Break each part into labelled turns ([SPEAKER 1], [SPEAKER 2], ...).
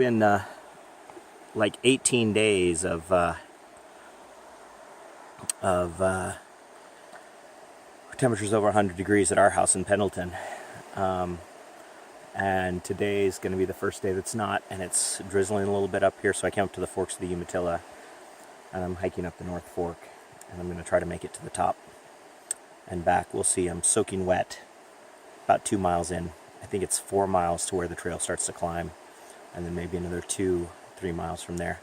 [SPEAKER 1] been like 18 days of temperatures over 100 degrees at our house in Pendleton. And today is going to be the first day that's not, and it's drizzling a little bit up here, so I came up to the forks of the Umatilla, and I'm hiking up the North Fork, and I'm going to try to make it to the top and back. We'll see. I'm soaking wet about 2 miles in. I think it's 4 miles to where the trail starts to climb, and then maybe another 2-3 miles from there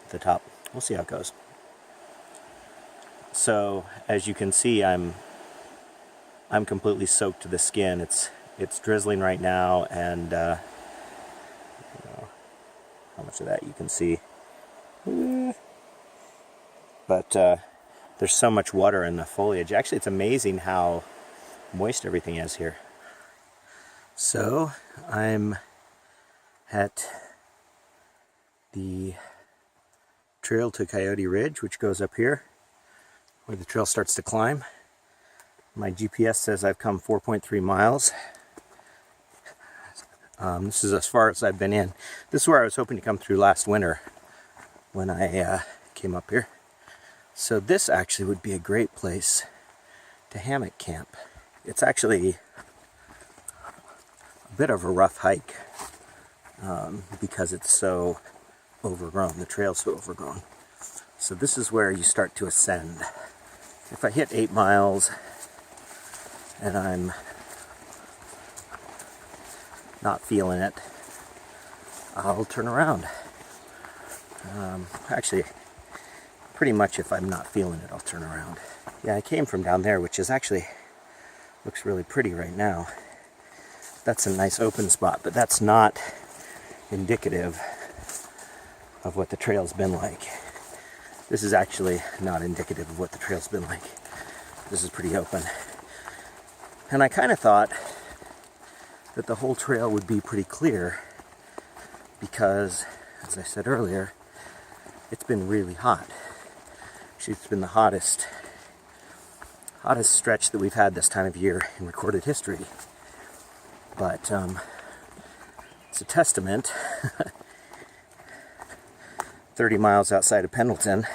[SPEAKER 1] at the top. We'll see how it goes. So as you can see, I'm completely soaked to the skin. It's drizzling right now, and you know, how much of that you can see. But there's so much water in the foliage. Actually, it's amazing how moist everything is here. So I'm at the trail to Coyote Ridge, which goes up here, where the trail starts to climb. My GPS says I've come 4.3 miles. This is as far as I've been in. This is where I was hoping to come through last winter when I came up here. So this actually would be a great place to hammock camp. It's actually a bit of a rough hike because it's so overgrown. The trail's so overgrown. So this is where you start to ascend. If I hit 8 miles and I'm not feeling it, I'll turn around. Actually, pretty much if I'm not feeling it, I'll turn around. Yeah, I came from down there, which is actually looks really pretty right now. That's a nice open spot, but that's not indicative of what the trail's been like. This is actually not indicative of what the trail's been like. This is pretty open. And I kind of thought that the whole trail would be pretty clear because, as I said earlier, it's been really hot. Actually, it's been the hottest stretch that we've had this time of year in recorded history. But it's a testament. 30 miles outside of Pendleton,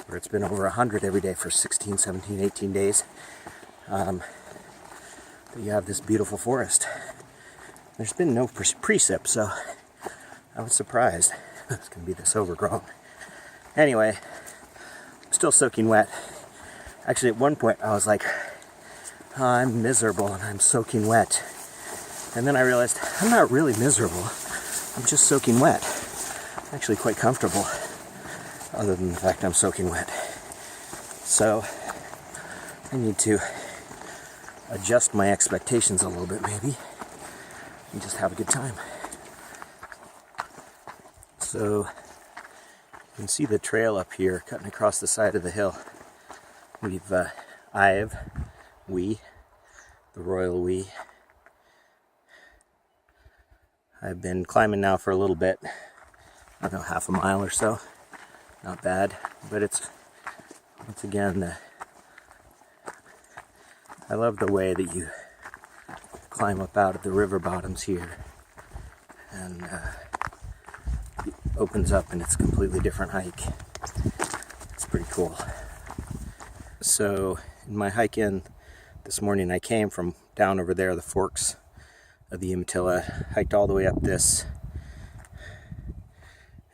[SPEAKER 1] where it's been over 100 every day for 16, 17, 18 days. You have this beautiful forest. There's been no precip, so I was surprised it's going to be this overgrown. Anyway, I'm still soaking wet. Actually, at one point I was like, oh, I'm miserable and I'm soaking wet. And then I realized I'm not really miserable. I'm just soaking wet. I'm actually quite comfortable, other than the fact I'm soaking wet. So I need to adjust my expectations a little bit, maybe, and just have a good time. So you can see the trail up here cutting across the side of the hill. We've the royal we. I've been climbing now for a little bit. I don't know, half a mile or so. Not bad, but it's, once again, I love the way that you climb up out of the river bottoms here, and it opens up and it's a completely different hike. It's pretty cool. So in my hike in this morning, I came from down over there, the forks of the Umatilla, hiked all the way up this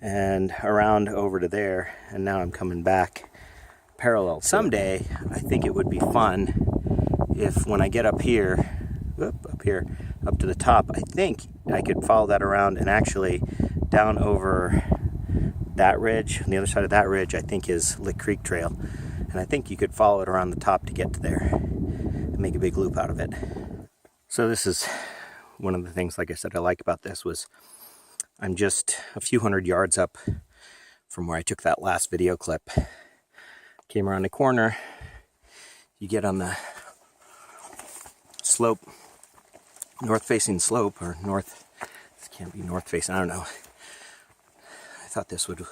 [SPEAKER 1] and around over to there, and now I'm coming back parallel. Someday I think it would be fun if, when I get up here, up to the top, I think I could follow that around and actually down over that ridge. On the other side of that ridge, I think, is Lick Creek Trail, and I think you could follow it around the top to get to there and make a big loop out of it. So this is one of the things, like I said, I like about this was I'm just a few hundred yards up from where I took that last video clip. Came around the corner, you get on the slope, north-facing slope, or north, this can't be north-facing, I don't know. I thought this would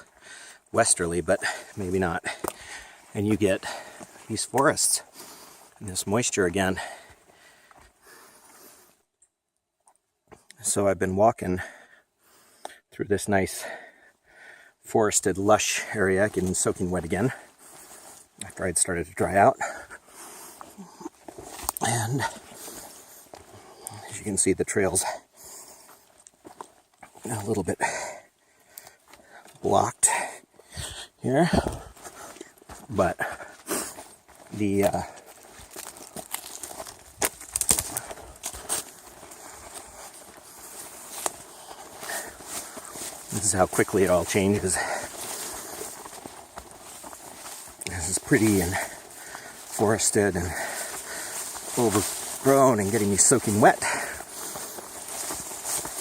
[SPEAKER 1] westerly, but maybe not. And you get these forests and this moisture again. So I've been walking through this nice forested lush area, getting soaking wet again after I'd started to dry out. And as you can see, the trail's a little bit blocked here, but the this is how quickly it all changes. This is pretty and forested and overgrown and getting me soaking wet.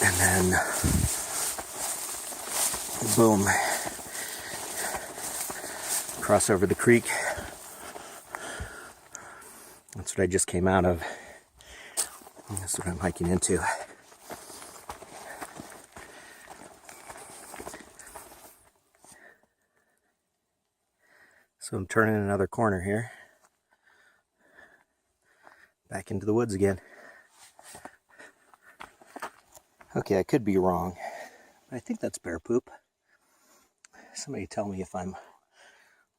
[SPEAKER 1] And then, boom, cross over the creek. That's what I just came out of. And that's what I'm hiking into. So I'm turning another corner here. Back into the woods again. Okay, I could be wrong, but I think that's bear poop. Somebody tell me if I'm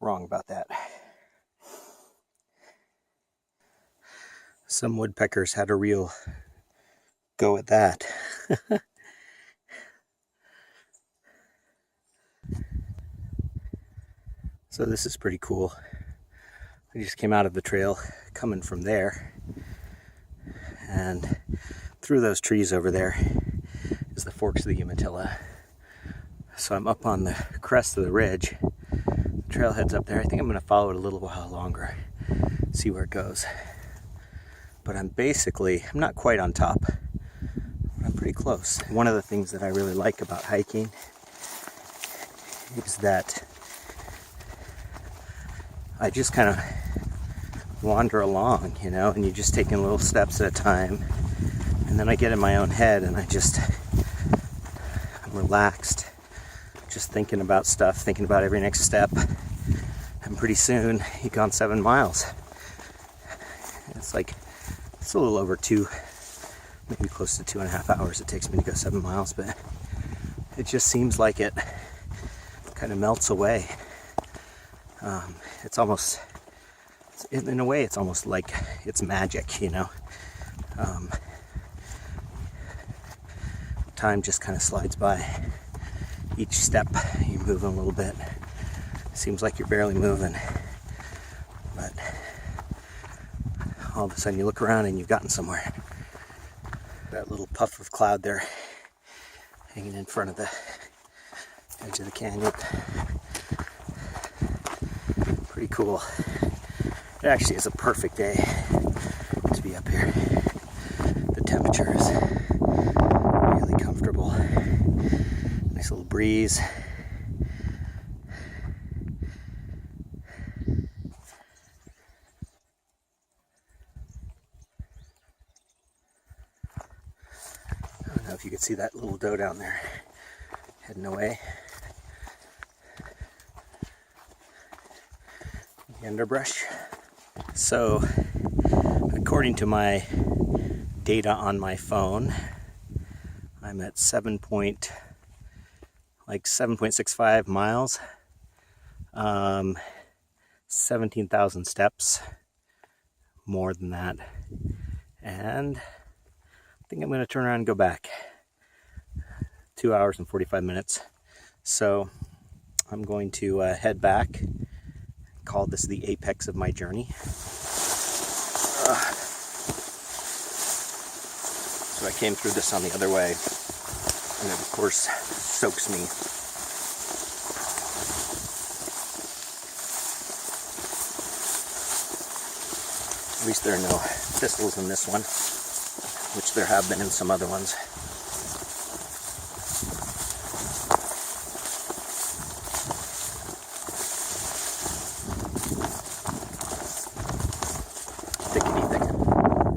[SPEAKER 1] wrong about that. Some woodpeckers had a real go at that. So this is pretty cool. I just came out of the trail coming from there, and through those trees over there is the forks of the Umatilla. So I'm up on the crest of the ridge. The trailhead's up there. I think I'm going to follow it a little while longer, see where it goes. But I'm not quite on top, but I'm pretty close. One of the things that I really like about hiking is that I just kind of wander along, and you're just taking little steps at a time. And then I get in my own head and I'm relaxed, just thinking about stuff, thinking about every next step. And pretty soon you've gone 7 miles. It's a little over 2, maybe close to 2.5 hours it takes me to go 7 miles, but it just seems like it kind of melts away. It's almost, in a way, it's almost like it's magic, Time just kind of slides by. Each step, you're moving a little bit. It seems like you're barely moving, but all of a sudden you look around and you've gotten somewhere. That little puff of cloud there, hanging in front of the edge of the canyon. Pretty cool. It actually is a perfect day to be up here. The temperature is really comfortable. Nice little breeze. I don't know if you could see that little doe down there heading away. The underbrush. So, according to my data on my phone, I'm at 7.65 miles, 17,000 steps, more than that, and I think I'm going to turn around and go back. 2 hours and 45 minutes. So I'm going to head back. Call this the apex of my journey. So I came through this on the other way, and it of course soaks me. At least there are no thistles in this one, which there have been in some other ones. Thickety thick.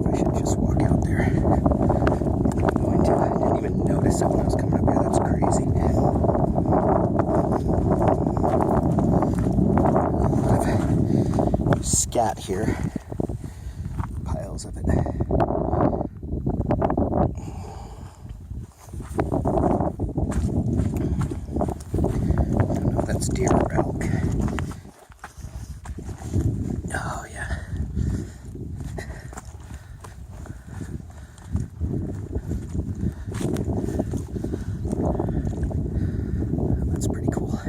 [SPEAKER 1] I should just walk out there. I'm going to. I didn't even notice it when I was coming up here. That's crazy. A lot of scat here. Piles of it. it's deer or elk. Oh yeah. That's pretty cool.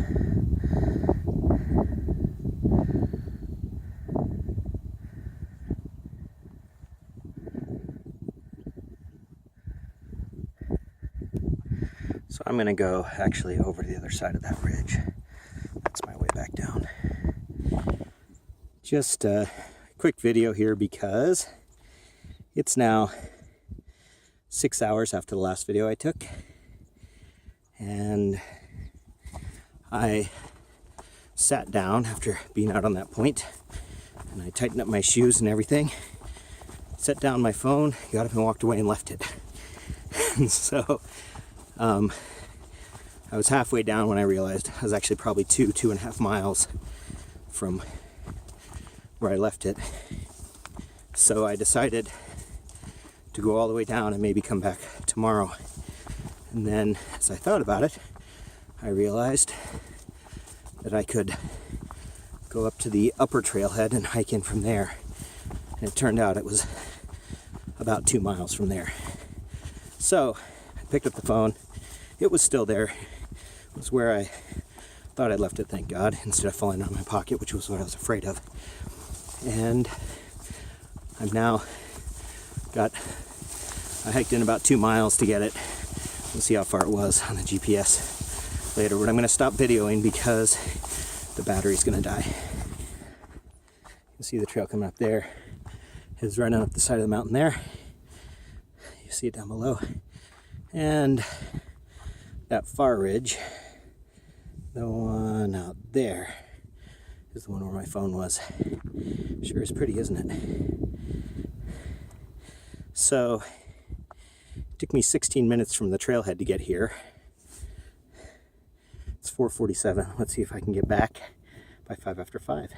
[SPEAKER 1] So I'm gonna go actually over to the other side of that ridge. That's my way back down. Just a quick video here because it's now 6 hours after the last video I took, and I sat down after being out on that point, and I tightened up my shoes and everything, set down my phone, got up and walked away and left it. And so I was halfway down when I realized I was actually probably 2.5 miles from where I left it. So I decided to go all the way down and maybe come back tomorrow. And then as I thought about it, I realized that I could go up to the upper trailhead and hike in from there. And it turned out it was about 2 miles from there. So I picked up the phone. It was still there. It was where I thought I'd left it, thank God, instead of falling out of my pocket, which was what I was afraid of. And I've now I hiked in about 2 miles to get it. We'll see how far it was on the GPS later, but I'm going to stop videoing because the battery's going to die. You can see the trail coming up there. It's running up the side of the mountain there. You see it down below. And that far ridge, the one out there, is the one where my phone was. Sure is pretty, isn't it? So, it took me 16 minutes from the trailhead to get here. It's 4:47. Let's see if I can get back by 5 after 5.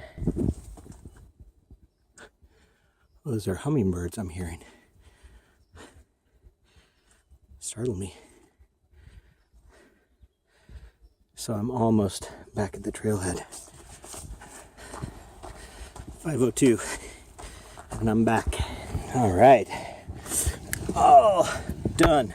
[SPEAKER 1] Those are hummingbirds I'm hearing. Startled me. So I'm almost back at the trailhead. 5:02, and I'm back. All right. Oh, done.